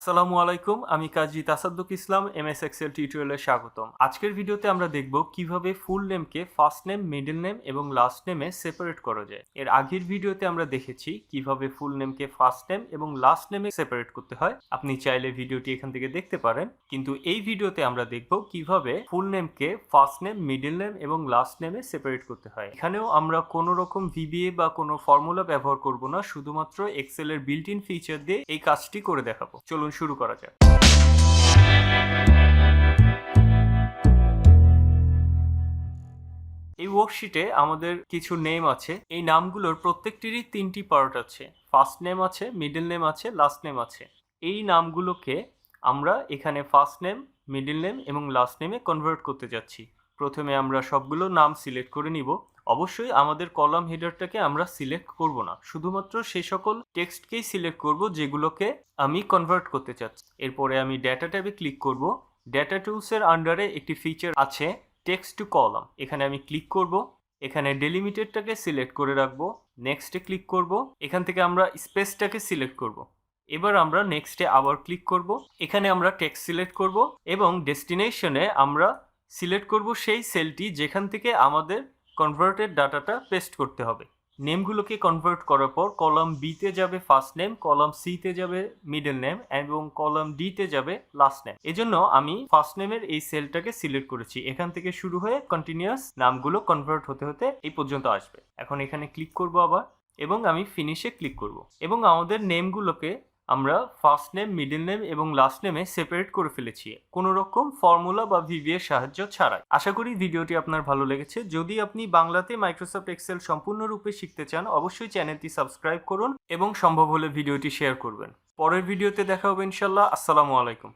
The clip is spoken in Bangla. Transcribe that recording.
আসসালামু আলাইকুম, আমি কাজী তাসাদ্দুক ইসলাম এমএস এক্সেল টিউটোরিয়ালে স্বাগতম। আজকের ভিডিওতে আমরা দেখব কিভাবে ফুল নেমকে ফার্স্ট নেম, মিডল নেম এবং লাস্ট নেমে সেপারেট করা যায়। এর আগের ভিডিওতে আমরা দেখেছি কিভাবে ফুল নেমকে ফার্স্ট নেম এবং লাস্ট নেমে সেপারেট করতে হয়। আপনি চাইলে ভিডিওটি এখান থেকে দেখতে পারেন, কিন্তু এই ভিডিওতে আমরা দেখব কিভাবে ফুল নেমকে ফার্স্ট নেম, মিডল নেম এবং লাস্ট নেমে সেপারেট করতে হয়। এখানেও আমরা কোনো রকম ভিবিএ বা কোনো ফর্মুলা ব্যবহার করব না, শুধুমাত্র এক্সেলের বিল্ট ইন ফিচার দিয়ে এই কাজটি করে দেখাবো। চলুন শুরু করা যাক। এই ওয়ার্কশিটে আমাদের কিছু নেম আছে। এই নামগুলোর প্রত্যেকটিরই তিনটি পার্ট আছে। ফার্স্ট নেম আছে, মিডল নেম আছে, লাস্ট নেম আছে। এই নামগুলোকে আমরা এখানে ফার্স্ট নেম, মিডল নেম এবং লাস্ট নেমে কনভার্ট করতে যাচ্ছি। প্রথমে আমরা সবগুলো নাম সিলেক্ট করে নিব। অবশ্যই আমাদের কলাম হেডারটাকে আমরা সিলেক্ট করব না, শুধুমাত্র সেই সকল টেক্সটকেই সিলেক্ট করব যেগুলোকে আমি কনভার্ট করতে চাচ্ছি। এরপরে আমি ডেটা ট্যাবে ক্লিক করব। ডেটা টুলসের আন্ডারে একটি ফিচার আছে টেক্সট টু কলাম। এখানে আমি ক্লিক করব। এখানে ডেলিমিটেডটাকে সিলেক্ট করে রাখবো। নেক্সটে ক্লিক করব। এখান থেকে আমরা স্পেসটাকে সিলেক্ট করব। এবার আমরা নেক্সটে আবার ক্লিক করব। এখানে আমরা টেক্সট সিলেক্ট করব এবং ডেস্টিনেশনে আমরা সিলেক্ট করব সেই সেলটি যেখান থেকে আমাদের কনভার্টেড ডাটাটা পেস্ট করতে হবে। নেমগুলোকে কনভার্ট করার পর কলাম বিতে যাবে ফার্স্ট নেম, কলাম সিতে যাবে মিডল নেম এবং কলাম ডিতে যাবে লাস্ট নেম। এজন্য আমি ফার্স্ট নেমের এই সেলটাকে সিলেক্ট করেছি। এখান থেকে শুরু হয়ে কন্টিনিউয়াস নামগুলো কনভার্ট হতে হতে এই পর্যন্ত আসবে। এখন এখানে ক্লিক করব আবার এবং আমি ফিনিশে ক্লিক করব এবং আমাদের নেমগুলোকে আমরা ফার্স্ট নেম, মিডল নেম এবং লাস্ট নেমে সেপারেট করে ফেলেছি, কোনো রকম ফর্মুলা বা ভিভিএর সাহায্য ছাড়াই। আশা করি ভিডিওটি আপনার ভালো লেগেছে। যদি আপনি বাংলাতে মাইক্রোসফট এক্সেল সম্পূর্ণরূপে শিখতে চান, অবশ্যই চ্যানেলটি সাবস্ক্রাইব করুন এবং সম্ভব হলে ভিডিওটি শেয়ার করবেন। পরের ভিডিওতে দেখা হবে ইনশাল্লাহ। আসসালামু আলাইকুম।